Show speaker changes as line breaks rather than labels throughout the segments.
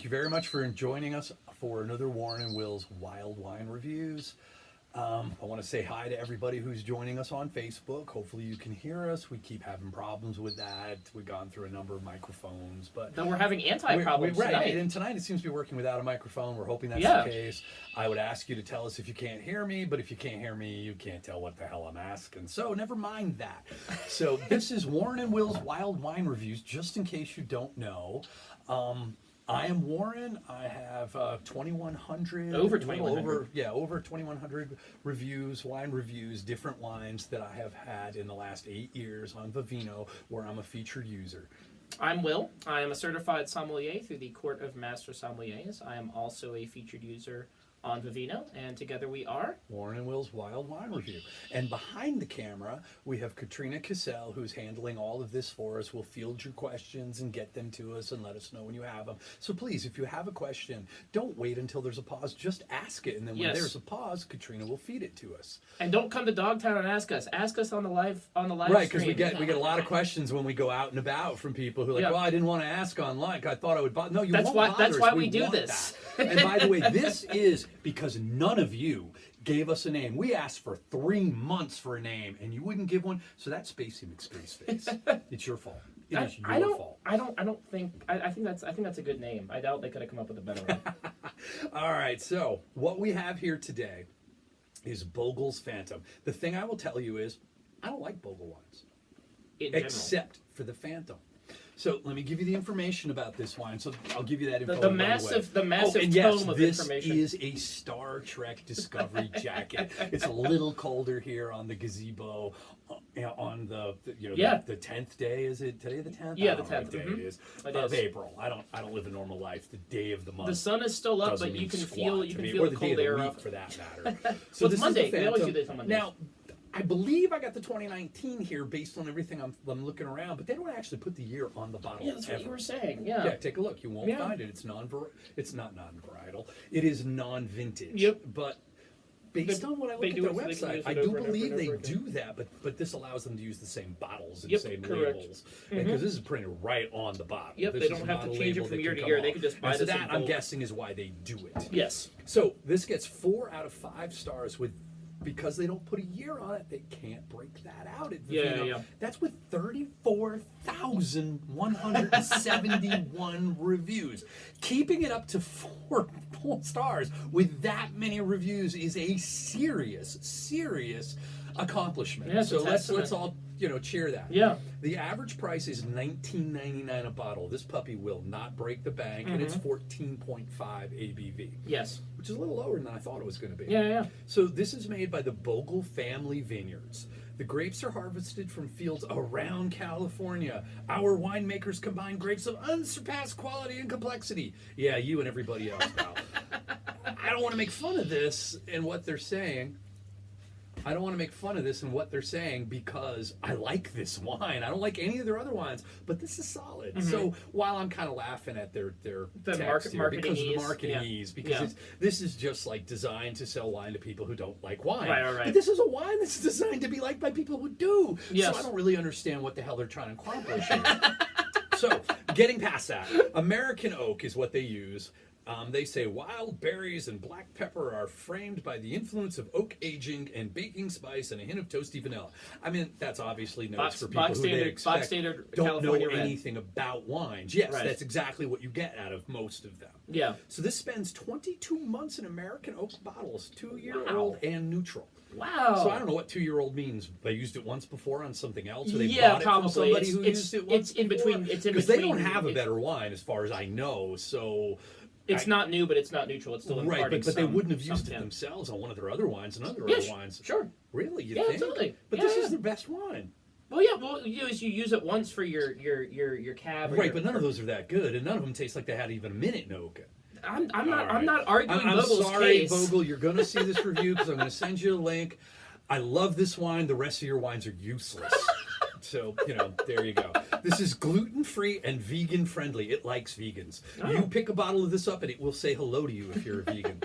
thank you very much for joining us for another Warren and Will's Wild Wine Reviews. I want to say hi to everybody who's joining us on Facebook. Hopefully you can hear us. We keep having problems with that. We've gone through a number of microphones, but
then we're having problems
right.
tonight.
And tonight it seems to be working without a microphone. We're hoping that's the case. I would ask you to tell us if you can't hear me, but if you can't hear me, you can't tell what the hell I'm asking. So never mind that. So this is Warren and Will's Wild Wine Reviews, just in case you don't know. I am Warren. I have 2,100
over 2,100.
Over 2,100 reviews, wine reviews, different wines that I have had in the last 8 years on Vivino, where I'm a featured user.
I'm Will. I am a certified sommelier through the Court of Master Sommeliers. I am also a featured user on Vivino, and together we are
Warren and Will's Wild Wine Review. And behind the camera, we have Katrina Cassell, who's handling all of this for us. We'll field your questions and get them to us and let us know when you have them. So please, if you have a question, don't wait until there's a pause. Just ask it, and then when there's a pause, Katrina will feed it to us.
And don't come to Dogtown and ask us. Ask us on the live
right, because we get a lot of questions when we go out and about from people who are like, well, I didn't want to ask online. I thought I would bother. No, you won't bother us.
That's why we do this.
And by the way, this is because none of you gave us a name. We asked for 3 months for a name, and you wouldn't give one. So that's Spacey McSpaceface. It's your fault. It is your fault.
I think that's a good name. I doubt they could have come up with a better one.
All right. So what we have here today is Bogle's Phantom. The thing I will tell you is, I don't like Bogle wines, except for the Phantom. So let me give you the information about this wine. So I'll give you that info.
The massive tome of information.
This is a Star Trek Discovery jacket. It's a little colder here on the gazebo on the 10th day. Is it today the 10th?
Yeah, the 10th.
Day it is of April. I don't live a normal life. The day of the month.
The sun is still up, but you can feel the cold air
up for that matter.
So this Monday. We always do this on Monday.
Now, I believe I got the 2019 here based on everything I'm looking around, but they don't actually put the year on the bottle.
Yeah, that's what you were saying.
Yeah, take a look. You won't find it. It's not non-varietal. It is non-vintage.
Yep.
But based on what I look at their website, I do believe they do that, but this allows them to use the same bottles and same labels. Because this is printed right on the bottle.
Yep, they don't have to change it from year to year. They can just buy this.
So that, I'm guessing, is why they do it.
Yes.
So this gets 4 out of 5 stars because they don't put a year on it, they can't break that out. That's with 34,171 reviews. Keeping it up to 4 stars with that many reviews is a serious accomplishment.
Yeah,
so let's all cheer that.
Yeah.
The average price is $19.99 a bottle. This puppy will not break the bank, and it's 14.5 ABV.
Yes.
Which is a little lower than I thought it was going to be.
Yeah.
So this is made by the Bogle family vineyards. The grapes are harvested from fields around California. Our winemakers combine grapes of unsurpassed quality and complexity. Yeah, you and everybody else, pal. I don't want to make fun of this and what they're saying. Because I like this wine. I don't like any of their other wines, but this is solid. So while I'm kind of laughing at their text here because of the marketing ease, because this is just like designed to sell wine to people who don't like wine.
Right.
But this is a wine that's designed to be liked by people who do.
Yes.
So I don't really understand what the hell they're trying to accomplish here. So getting past that, American oak is what they use. They say wild berries and black pepper are framed by the influence of oak aging and baking spice and a hint of toasty vanilla. I mean, that's obviously notes for people who they expect don't
California
know anything about wines. Yes, that's exactly what you get out of most of them.
Yeah.
So this spends 22 months in American oak bottles, 2-year-old and neutral.
Wow.
So I don't know what 2-year-old means. They used it once before on something else, or they
bought
it
probably.
from somebody who used it once
in between.
Because they don't have a better wine, as far as I know. So
it's not new, but it's not neutral. It's still imparting
but they wouldn't have used it themselves on one of their other wines and other wines.
Sure.
Really? You think?
Absolutely.
But this is their best wine.
Well, yeah. Well, you use it once for your cab.
But none of those are that good, and none of them taste like they had even a minute in oak.
I'm not arguing Bogle's
sorry,
case.
Bogle. You're going to see this review because I'm going to send you a link. I love this wine. The rest of your wines are useless. So, there you go. This is gluten-free and vegan-friendly. It likes vegans. Oh. You pick a bottle of this up, and it will say hello to you if you're a vegan.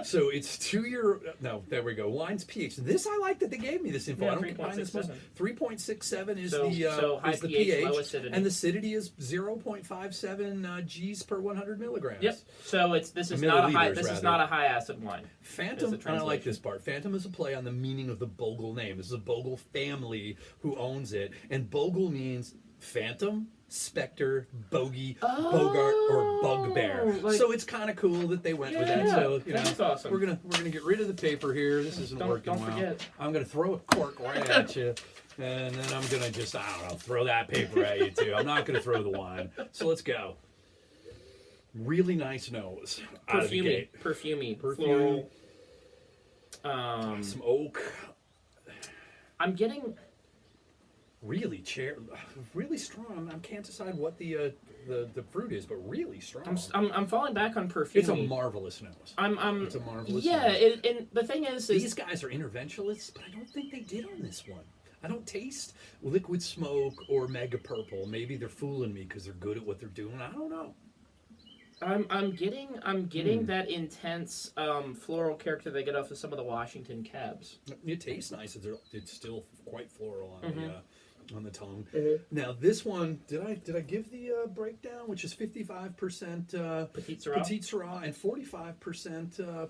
So it's 2 year. No, there we go. Wine's pH. This I like that they gave me this info.
Yeah,
I don't mind this much. 3.67 is
high
is the
pH, low
pH,
acidity.
and the acidity is 0.57 G's per 100 milligrams.
Yep. So this is not a high acid wine.
Phantom, and I like this part. Phantom is a play on the meaning of the Bogle name. This is a Bogle family who owns it, and Bogle means phantom, specter, bogey, bogart, or bugbear. So it's kind of cool that they went with that. So
that's awesome.
We're gonna get rid of the paper here. This isn't working well.
Forget.
I'm gonna throw a cork right at you, and then I'm gonna just throw that paper at you too. I'm not gonna throw the wine. So let's go. Really nice nose.
Perfumey, floral.
Some oak.
I'm getting
really strong. I can't decide what the fruit is, but really strong.
I'm falling back on perfume.
It's a marvelous nose.
It's
a marvelous.
Yeah,
nose.
And the thing is
these guys are interventionalists, but I don't think they did on this one. I don't taste liquid smoke or mega purple. Maybe they're fooling me because they're good at what they're doing. I don't know.
I'm getting that intense floral character they get off of some of the Washington cabs.
It tastes nice. It's still quite floral on the tongue.
Mm-hmm.
Now this one, did I give the breakdown, which is 55%
Petite Syrah
and 45%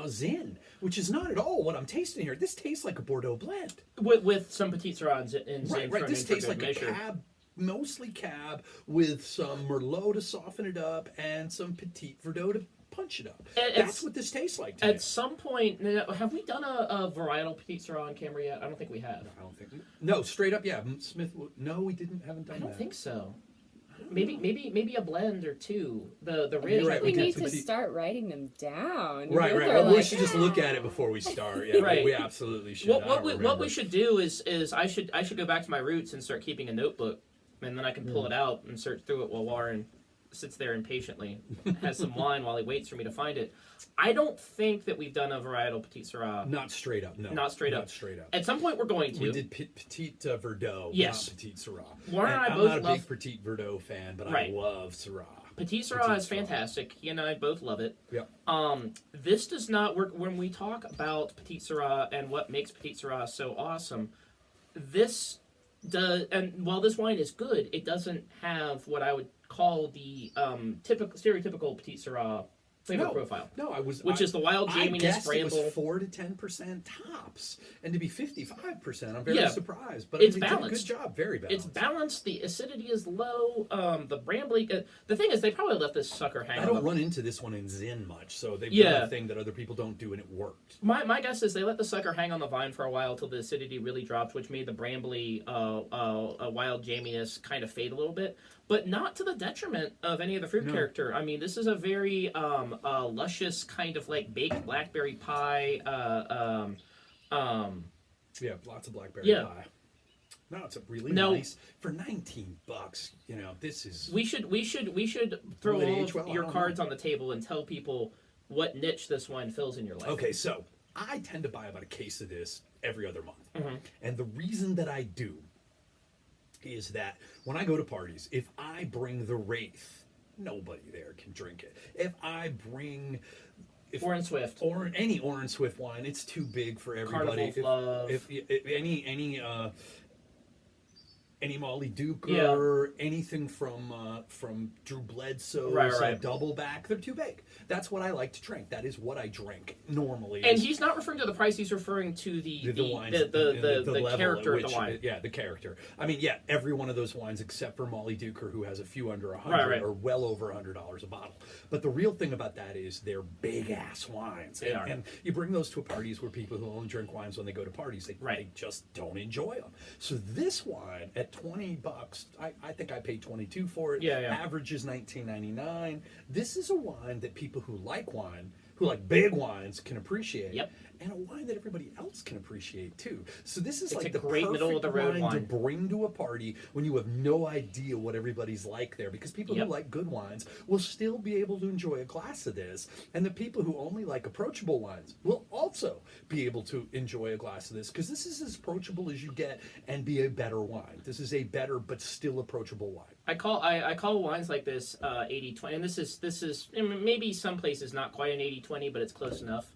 Zin, which is not at all what I'm tasting here. This tastes like a Bordeaux blend
with some Petite Syrah and Zin.
Right. This tastes like a cab. Mostly cab with some Merlot to soften it up and some Petit Verdot to punch it up. That's what this tastes like to me.
At some point, have we done a varietal Petit Syrah on camera yet? I don't think we have.
No, straight up, yeah. Smith, no, we haven't done that.
I don't think so. Maybe a blend or two. The ridge.
Right, we need to start writing them down.
Right. Well, we should just look at it before we start. Yeah,
right.
We absolutely should.
What we should do is I should go back to my roots and start keeping a notebook. And then I can pull it out and search through it while Warren sits there impatiently, has some wine while he waits for me to find it. I don't think that we've done a varietal Petit Syrah.
Not straight up, no.
Not straight up. At some point we're going to.
We did Petit Verdot,
yes.
not Petit Syrah.
Warren and I
I'm
both
not a
love...
big Petit Verdot fan, but I love Syrah.
Petit Syrah is fantastic. He and I both love it.
Yep.
This does not work. When we talk about Petit Syrah and what makes Petit Syrah so awesome, this... and while this wine is good, it doesn't have what I would call the stereotypical Petit Syrah flavor profile.
No,
which is the wild jaminess, bramble.
It was 4 to 10% tops, and to be 55%, I'm very surprised. But
it's
balanced.
Did a
good job, very balanced.
It's balanced. The acidity is low. The brambly. The thing is, they probably let this sucker hang.
I don't run into this one in Zin much, so they've done a thing that other people don't do, and it worked.
My guess is they let the sucker hang on the vine for a while till the acidity really dropped, which made the brambly, wild jaminess kind of fade a little bit. But not to the detriment of any of the fruit character. I mean, this is a very luscious kind of like baked blackberry pie.
Yeah, lots of blackberry pie. No, it's a really nice for $19. You know, this is.
We should throw all of your cards on the table and tell people what niche this wine fills in your life.
Okay, so I tend to buy about a case of this every other month, and the reason that I do is that when I go to parties, if I bring the Wraith, nobody there can drink it. If I bring
Orange Swift
or any Orange Swift wine, it's too big for everybody. If any Molly Duker or anything from Drew Bledsoe's double back, they're too big. That's what I like to drink. That is what I drink normally.
And he's not referring to the price; he's referring to the character of the wine.
Yeah, the character. I mean, every one of those wines, except for Molly Duker, who has a few under $100 or well over $100 a bottle. But the real thing about that is they're big ass wines, and you bring those to parties where people who only drink wines when they go to parties, they just don't enjoy them. So this wine at $20, I think I paid $22 for it. Average is $19.99. This is a wine that people who like wine, who like big wines, can appreciate. And a wine that everybody else can appreciate too. So this is like the
great middle of the road
wine to bring to a party when you have no idea what everybody's like there, because people who like good wines will still be able to enjoy a glass of this, and the people who only like approachable wines will also be able to enjoy a glass of this, because this is as approachable as you get and be a better wine. This is a better but still approachable wine.
I call wines like this 80-20, and this is maybe some places not quite an 80-20, 80-20, but it's close enough.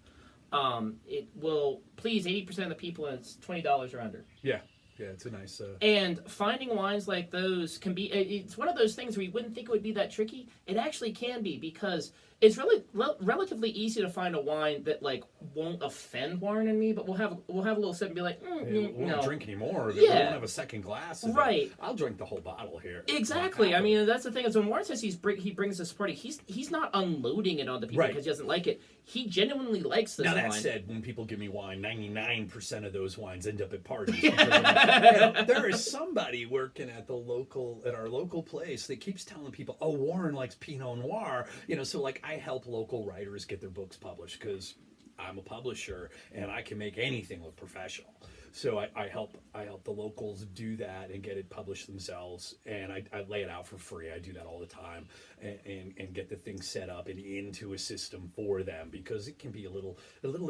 It will please 80% of the people, and it's $20 or under.
Yeah. Yeah, it's a nice...
And finding wines like those can be... It's one of those things where you wouldn't think it would be that tricky. It actually can be, because it's really relatively easy to find a wine that like won't offend Warren and me, but we'll have a little sip and be like,
we won't drink anymore.
Yeah.
We won't have a second glass of
right.
it. I'll drink the whole bottle here.
Exactly. I mean, that's the thing is when Warren says he brings this party, he's not unloading it on the people because he doesn't like it. He genuinely likes this wine.
Now that said, when people give me wine, 99% of those wines end up at parties. Because there is somebody working at our local place that keeps telling people, "Oh, Warren likes Pinot Noir." So like I help local writers get their books published because I'm a publisher and I can make anything look professional. So I help the locals do that and get it published themselves, and I lay it out for free. I do that all the time, and get the thing set up and into a system for them, because it can be a little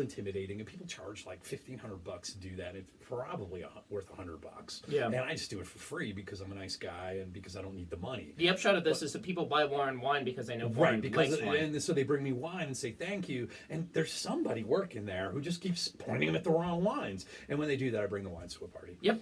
intimidating, and people charge like $1,500 to do that. It's probably worth $100.
Yeah,
and I just do it for free because I'm a nice guy and because I don't need the money.
The upshot of this is that people buy Warren wine because they know Warren likes wine,
and so they bring me wine and say thank you, and there's somebody working there who just keeps pointing them at the wrong wines, and when they do that, I bring the wines to a party.
Yep.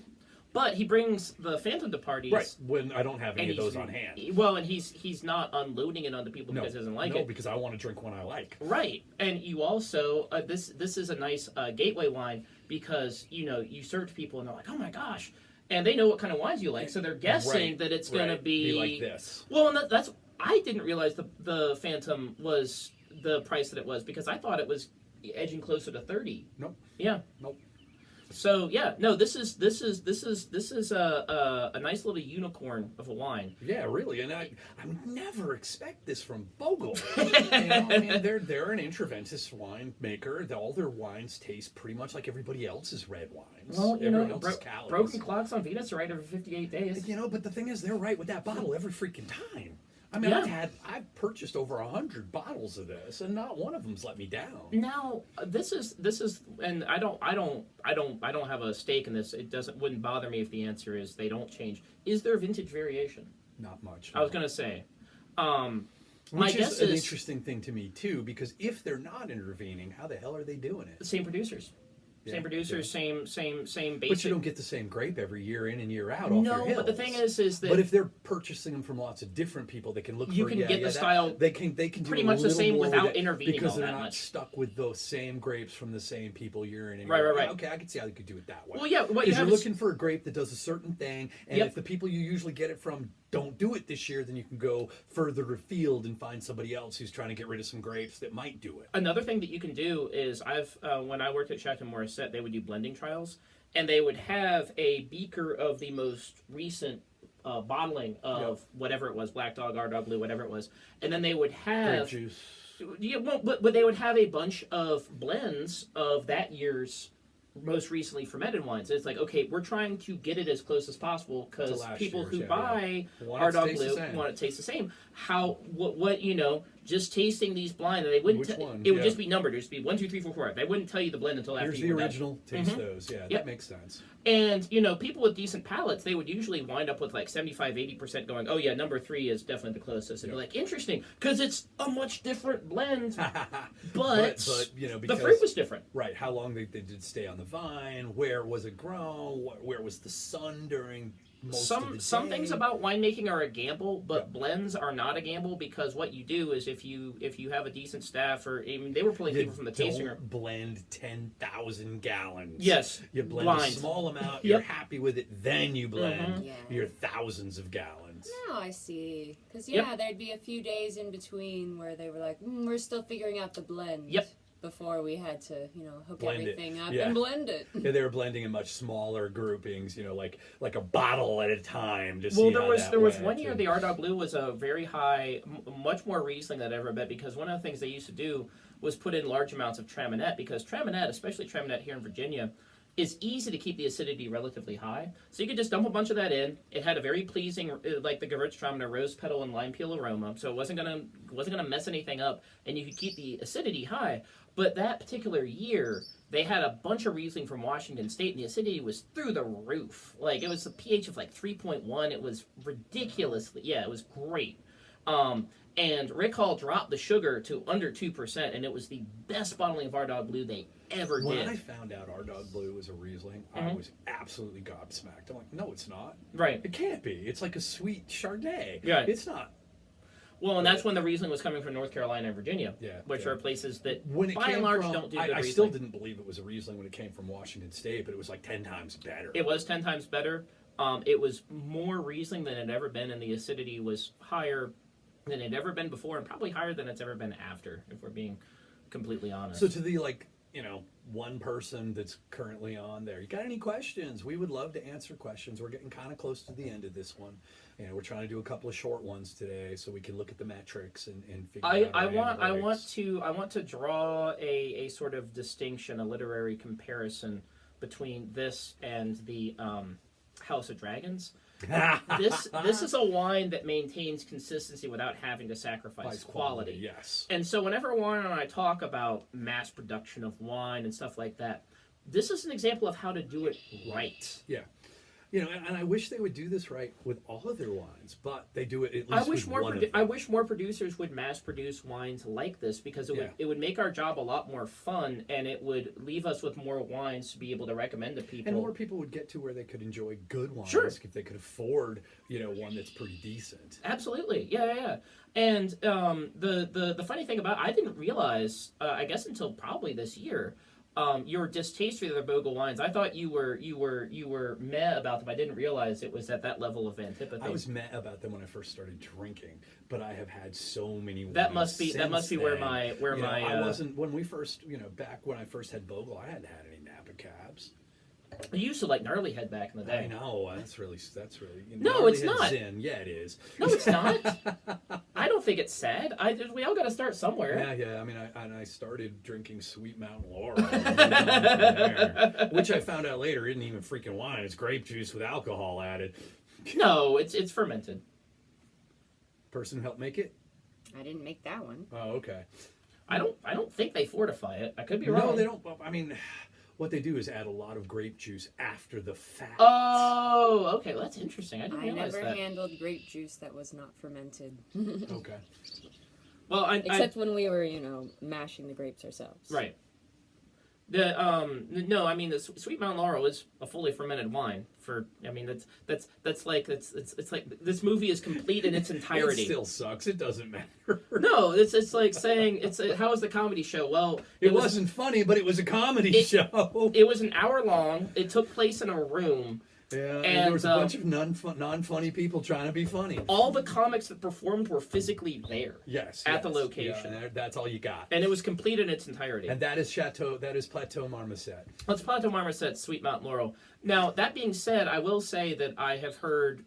But he brings the Phantom to parties.
Right, when I don't have any of those on hand.
Well, and he's not unloading it on the people because he doesn't like it.
No, because I want to drink one I like.
Right. And you also, this is a nice gateway wine, because, you serve to people and they're like, oh my gosh. And they know what kind of wines you like, so they're guessing that it's going to be
like this.
Well, and that's, I didn't realize the Phantom was the price that it was, because I thought it was edging closer to 30.
Nope.
Yeah.
Nope.
So yeah, no, this is a nice little unicorn of a wine.
Yeah, really, and I would never expect this from Bogle. I mean, they're an Intraventus wine maker. All their wines taste pretty much like everybody else's red wines.
Well, broken clocks on Venus are right every 58 days.
But the thing is, they're right with that bottle every freaking time. I mean, I've purchased over 100 bottles of this, and not one of them's let me down.
Now, this is, and I don't have a stake in this. Wouldn't bother me if the answer is they don't change. Is there vintage variation?
Not much.
No. I was gonna say,
my guess is an interesting thing to me too, because if they're not intervening, how the hell are they doing it?
The same producers. Same producers, same basic.
But you don't get the same grape every year in and year out off your hills.
But the thing is that.
But if they're purchasing them from lots of different people, they can look.
You can get the style.
They can
pretty much the same without intervening
because
all
they're
that
not
much.
Stuck with those same grapes from the same people year in and year out.
Right.
Okay, I can see how you could do it that way.
Well, yeah,
because you're looking for a grape that does a certain thing, and if the people you usually get it from don't do it this year, then you can go further afield and find somebody else who's trying to get rid of some grapes that might do it.
Another thing that you can do is when I worked at Shackleton Morissette, they would do blending trials, and they would have a beaker of the most recent bottling of whatever it was, Black Dog, R Dog Blue, whatever it was, and then they would have
grape juice.
Yeah, well, but they would have a bunch of blends of that year's most recently fermented wines. It's like, okay, we're trying to get it as close as possible because people who buy R Dog Blue want it to taste the same. What just tasting these blind, and they wouldn't. It would just be numbered. It would just be 1, 2, 3, 4, 5. They wouldn't tell you the blend until after you were done.
Here's the original. Taste those. Yeah, that makes sense.
And people with decent palates, they would usually wind up with like 75-80% going, oh yeah, number 3 is definitely the closest. And be like, interesting, because it's a much different blend. but because the fruit was different.
Right. How long they did stay on the vine? Where was it grown? Where was the sun during?
Some things about winemaking are a gamble, but blends are not a gamble, because what you do is if you have a decent staff, or even they were pulling people from the tasting room.
Blend 10,000 gallons.
Yes,
you blend a small amount. You're happy with it, then you blend your thousands of gallons.
Now I see, because there'd be a few days in between where they were like, we're still figuring out the blend.
Yep.
Before we had to, hook
blend
everything up and blend it.
Yeah, they were blending in much smaller groupings, like a bottle at a time.
There was one year the R Dog Blue was a very high, much more Riesling than I've ever bet, because one of the things they used to do was put in large amounts of Traminette, because Traminette, especially Traminette here in Virginia, is easy to keep the acidity relatively high. So you could just dump a bunch of that in. It had a very pleasing, like the Gewürztraminer, rose petal and lime peel aroma, so it wasn't gonna mess anything up, and you could keep the acidity high. But that particular year, they had a bunch of Riesling from Washington State, and the acidity was through the roof. Like, it was a pH of like 3.1. It was ridiculously, it was great. And Rick Hall dropped the sugar to under 2%, and it was the best bottling of Our Dog Blue they ever did.
When I found out Our Dog Blue was a Riesling, I was absolutely gobsmacked. I'm like, no, it's not.
Right.
It can't be. It's like a sweet Chardonnay.
Yeah.
It's not.
Well, and that's when the Riesling was coming from North Carolina and Virginia, which are places that, by and large, don't do good Riesling.
I still didn't believe it was a Riesling when it came from Washington State, but it was like 10 times better.
It was 10 times better. It was more Riesling than it had ever been, and the acidity was higher than it had ever been before, and probably higher than it's ever been after, if we're being completely honest.
So to the, one person that's currently on there, you got any questions? We would love to answer questions. We're getting kind of close to the end of this one. We're trying to do a couple of short ones today so we can look at the metrics and figure out
I want to draw a sort of distinction, a literary comparison between this and the House of Dragons. This is a wine that maintains consistency without having to sacrifice quality.
Yes.
And so whenever Warren and I talk about mass production of wine and stuff like that, this is an example of how to do it right.
Yeah. And I wish they would do this right with all of their wines, but they do it at least with one of them.
I wish more producers would mass produce wines like this, because it would make our job a lot more fun, and it would leave us with more wines to be able to recommend to people.
And more people would get to where they could enjoy good wines if they could afford, one that's pretty decent.
Absolutely. Yeah. And the funny thing about it, I didn't realize, I guess until probably this year, your distaste for the Bogle wines. I thought you were meh about them. I didn't realize it was at that level of antipathy.
I was meh about them when I first started drinking, but I have had so many wines.
That must be where my
I wasn't when we first back when I first had Bogle. I hadn't had any Napa Cabs.
You used to like Gnarly Head back in the day.
I know that's really
no, it's not.
Zin. Yeah, it is.
No, it's not. I don't think it's sad. We all got to start somewhere.
Yeah. I mean, I started drinking Sweet Mountain Laurel, which I found out later isn't even freaking wine. It's grape juice with alcohol added.
No, it's fermented.
Person who helped make it?
I didn't make that one.
Oh, okay.
I don't think they fortify it. I could be wrong.
No, they don't. I mean, what they do is add a lot of grape juice after the fact.
Oh, okay. Well, that's interesting. I didn't realize that.
I never handled grape juice that was not fermented.
Okay.
Well,
except when we were, mashing the grapes ourselves.
Right. The Sweet Mountain Laurel is a fully fermented wine. That's like this movie is complete in its entirety.
It still sucks. It doesn't matter.
No, it's like saying how was the comedy show? Well,
it wasn't funny, but it was a comedy show.
It was an hour long. It took place in a room.
Yeah, and there was a bunch of non-funny people trying to be funny.
All the comics that performed were physically there.
Yes.
At the location.
Yeah, that's all you got.
And it was complete in its entirety.
And that is Plateau Marmoset.
That's Plateau Marmoset, Sweet Mountain Laurel. Now, that being said, I will say that I have heard...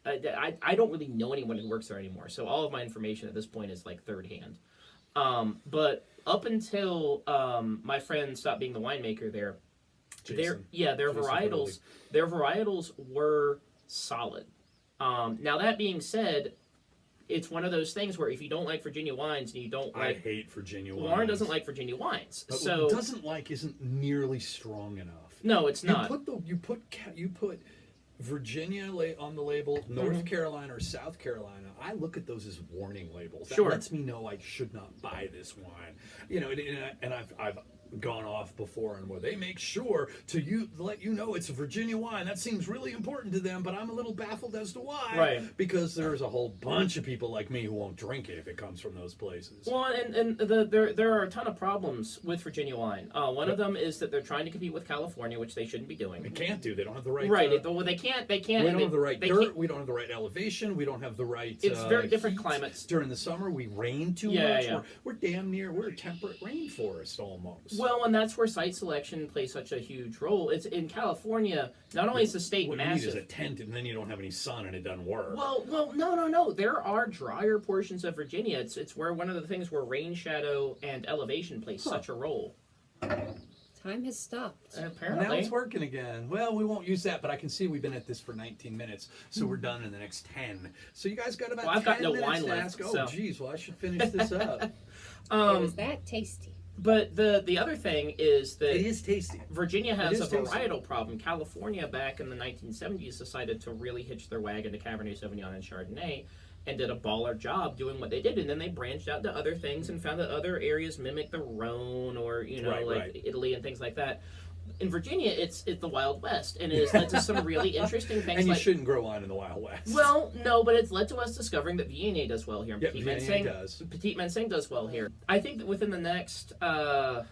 I don't really know anyone who works there anymore, so all of my information at this point is like third hand. But up until my friend stopped being the winemaker there, their varietals were solid. Now that being said, it's one of those things where if you don't like Virginia wines and you don't like...
I hate Virginia wines.
Warren doesn't like Virginia wines.
But
so
doesn't like isn't nearly strong enough.
No, it's not.
You put Virginia on the label, North Carolina or South Carolina. I look at those as warning labels. That lets me know I should not buy this wine. And I've gone off before and where they make sure to let you know it's a Virginia wine. That seems really important to them, but I'm a little baffled as to why.
Right.
Because there's a whole bunch of people like me who won't drink it if it comes from those places.
Well, and there are a ton of problems with Virginia wine. One of them is that they're trying to compete with California, which they shouldn't be doing.
They can't do. They don't have the right.
Right. They can't.
We don't have the right dirt. We don't have the right elevation. We don't have the right.
It's very different climates.
During the summer, we rain too much.
Yeah.
We're damn near. We're a temperate rainforest almost.
Well, and that's where site selection plays such a huge role. It's in California. Not only is the state massive.
What you need is a tent, and then you don't have any sun, and it doesn't work.
Well, no. There are drier portions of Virginia. It's where one of the things where rain shadow and elevation plays such a role.
Time has stopped.
Apparently.
Now it's working again. Well, we won't use that, but I can see we've been at this for 19 minutes, so we're done in the next 10. So you guys got about 10
I've got no
minutes
wine
to
left.
ask. Oh, geez, well, I should finish this up.
It was that tasty.
But the other thing is that
it is tasty.
Virginia has a varietal problem. California back in the 1970s decided to really hitch their wagon to Cabernet Sauvignon and Chardonnay, and did a baller job doing what they did, and then they branched out to other things and found that other areas mimic the Rhone or Italy and things like that. In Virginia, it's the Wild West, and it has led to some really interesting things.
And you shouldn't grow wine in the Wild West.
Well, no, but it's led to us discovering that Viognier does well here. And
Viognier does.
Petit Manseng does well here. I think that within the next, I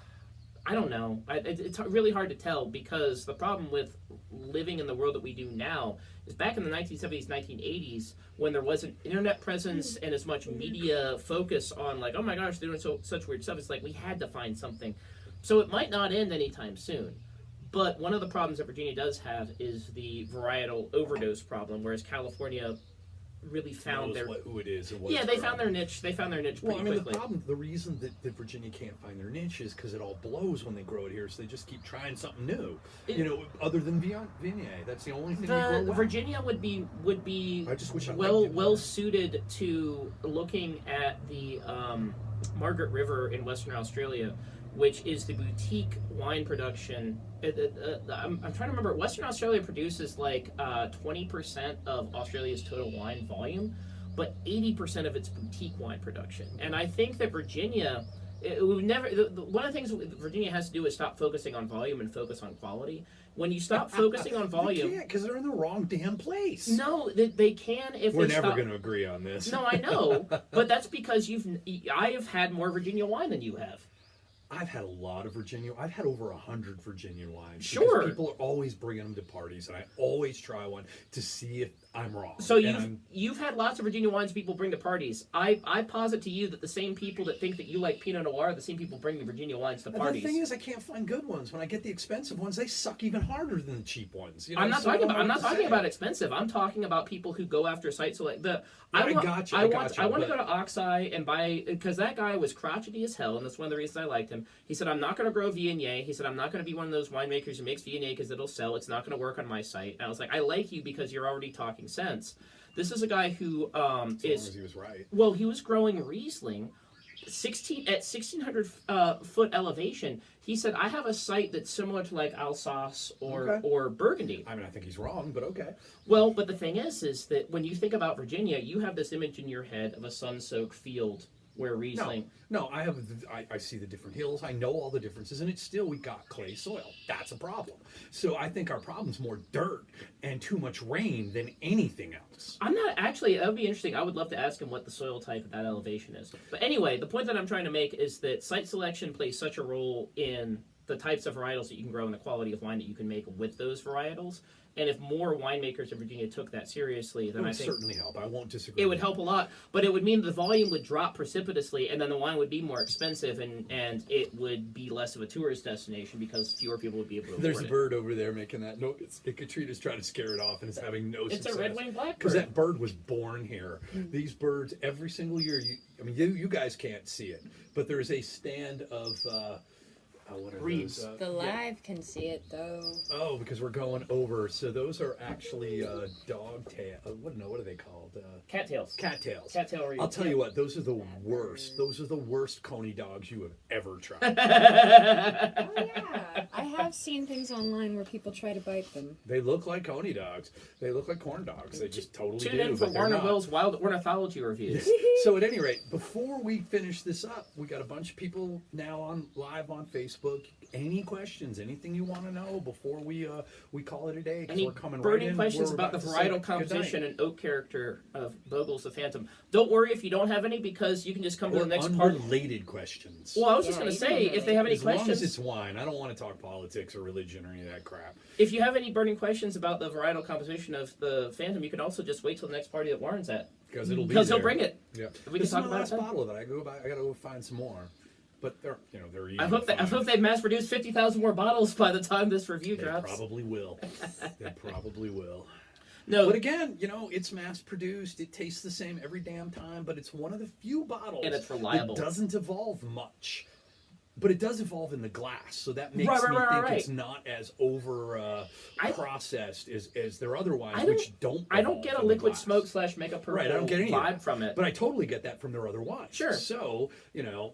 don't know, it's really hard to tell, because the problem with living in the world that we do now is back in the 1970s, 1980s, when there wasn't internet presence and as much media focus on like, oh my gosh, they're doing such weird stuff. It's like we had to find something. So it might not end anytime soon. But one of the problems that Virginia does have is the varietal overdose problem, whereas California really found
who it is and what
they found their niche. They found their niche pretty quickly.
The reason that Virginia can't find their niche is because it all blows when they grow it here, so they just keep trying something new. Other than Viognier, that's the only thing we grow well.
Virginia would be
I just wish
well suited to looking at the Margaret River in Western Australia, which is the boutique wine production. I'm trying to remember. Western Australia produces like 20% of Australia's total wine volume, but 80% of its boutique wine production. And I think that Virginia, one of the things Virginia has to do is stop focusing on volume and focus on quality. When you stop focusing on volume,
they can't, because they're in the wrong damn place.
No, they can if
we're never going to agree on this.
No, I know, but that's because I have had more Virginia wine than you have.
I've had a lot of Virginia. I've had over 100 Virginia wines.
Sure.
People are always bringing them to parties, and I always try one to see if I'm wrong.
So you've had lots of Virginia wines people bring to parties. I posit to you that the same people that think that you like Pinot Noir are the same people bring the Virginia wines to parties.
The thing is, I can't find good ones. When I get the expensive ones, they suck even harder than the cheap ones.
I'm not talking about expensive. I'm talking about people who go after sites like I want to go to Oxeye and buy, because that guy was crotchety as hell, and that's one of the reasons I liked him. He said, I'm not going to grow Viognier. He said, I'm not going to be one of those winemakers who makes Viognier because it'll sell. It's not going to work on my site. And I was like, I like you because you're already talking sense. This is a guy who
as long as he was right.
Well, he was growing Riesling at 1,600 foot elevation. He said, I have a site that's similar to like Alsace or Burgundy.
I mean, I think he's wrong, but okay.
Well, but the thing is that when you think about Virginia, you have this image in your head of a sun-soaked field where Riesling...
No, I see the different hills. I know all the differences, and it's still, we got clay soil. That's a problem. So I think our problem's more dirt and too much rain than anything else.
I'm not, actually, that would be interesting. I would love to ask him what the soil type at that elevation is. But anyway, the point that I'm trying to make is that site selection plays such a role in the types of varietals that you can grow and the quality of wine that you can make with those varietals. And if more winemakers in Virginia took that seriously, then I think...
It would certainly help. I won't disagree.
It would help a lot, but it would mean the volume would drop precipitously, and then the wine would be more expensive, and it would be less of a tourist destination because fewer people would be able to afford it.
There's a bird over there making that noise. Katrina's trying to scare it off, and it's having no success.
It's a red-winged blackbird.
Because that bird was born here. These birds, every single year, you guys can't see it, but there's a stand of... what are
Reeds.
The live can see it though.
Oh, because we're going over. So those are actually dog tail. What are they called?
Cattails.
Cattails.
Cattail reeds.
I'll tell you what. Those are the worst. Those are the worst coney dogs you have ever tried.
Oh yeah, I have seen things online where people try to bite them.
They look like coney dogs. They look like corn dogs. They just totally do.
Tune in for Warner Will's Wild Ornithology reviews.
So at any rate, before we finish this up, we got a bunch of people now live on Facebook. Any questions? Anything you want to know before we call it a day?
Any
we're coming
burning
right in.
questions about the varietal composition and oak character of Bogle's The Phantom? Don't worry if you don't have any, because you can just come to the next part.
Unrelated questions.
Well, I was just going to say, if they have any questions...
As long as it's wine. I don't want to talk politics or religion or any of that crap.
If you have any burning questions about the varietal composition of the Phantom, you can also just wait till the next party that Warren's at.
Because it'll be
Because he'll bring it.
Yeah.
We can talk about
it. Bottle of it. I got to go find some more. But they're easy.
I hope they mass produced 50,000 more bottles by the time this review drops.
They probably will. They probably will.
No.
But again, it's mass produced. It tastes the same every damn time, but it's one of the few bottles
and it's reliable.
that doesn't evolve much. But it does evolve in the glass, so that makes me think it's not as over processed as their other wines, which don't.
I don't get a liquid smoke / make a purple
I don't get any
vibe from it.
But I totally get that from their other wines.
Sure.
So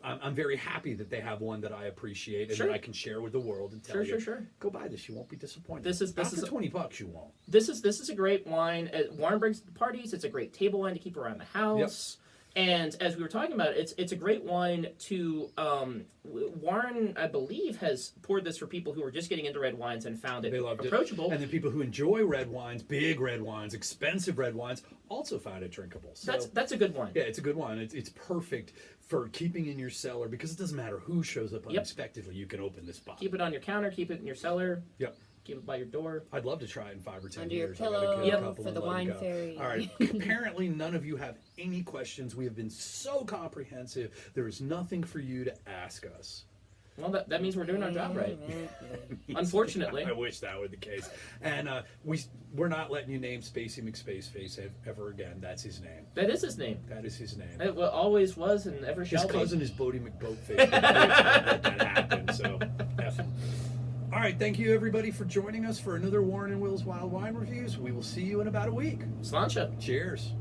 I'm very happy that they have one that I appreciate and that I can share with the world and tell you.
Sure.
Go buy this; you won't be disappointed.
This is
after $20, you won't.
This is a great wine. Warren brings it to parties. It's a great table wine to keep around the house. Yep. And as we were talking about, it's a great wine to Warren, I believe, has poured this for people who are just getting into red wines and found it approachable.
And the people who enjoy red wines, big red wines, expensive red wines, also found it drinkable. So
that's a good wine.
Yeah, it's a good wine. It's perfect for keeping in your cellar because it doesn't matter who shows up unexpectedly. You can open this bottle.
Keep it on your counter. Keep it in your cellar.
Yep.
Keep it by your door.
I'd love to try it in 5 or 10
under
years.
Under your pillow for the wine fairy.
All right. Apparently, none of you have any questions. We have been so comprehensive. There is nothing for you to ask us.
Well, that means we're doing our job right. Unfortunately.
I wish that were the case. And we're not letting you name Spacey McSpaceface ever again. That's his name.
That is his name.
That is his name.
It always was and ever shall be.
His cousin is Bodie McBoatface. Let that happen. So, all right, thank you everybody for joining us for another Warren and Will's Wild Wine Reviews. We will see you in about a week.
Sláinte.
Cheers.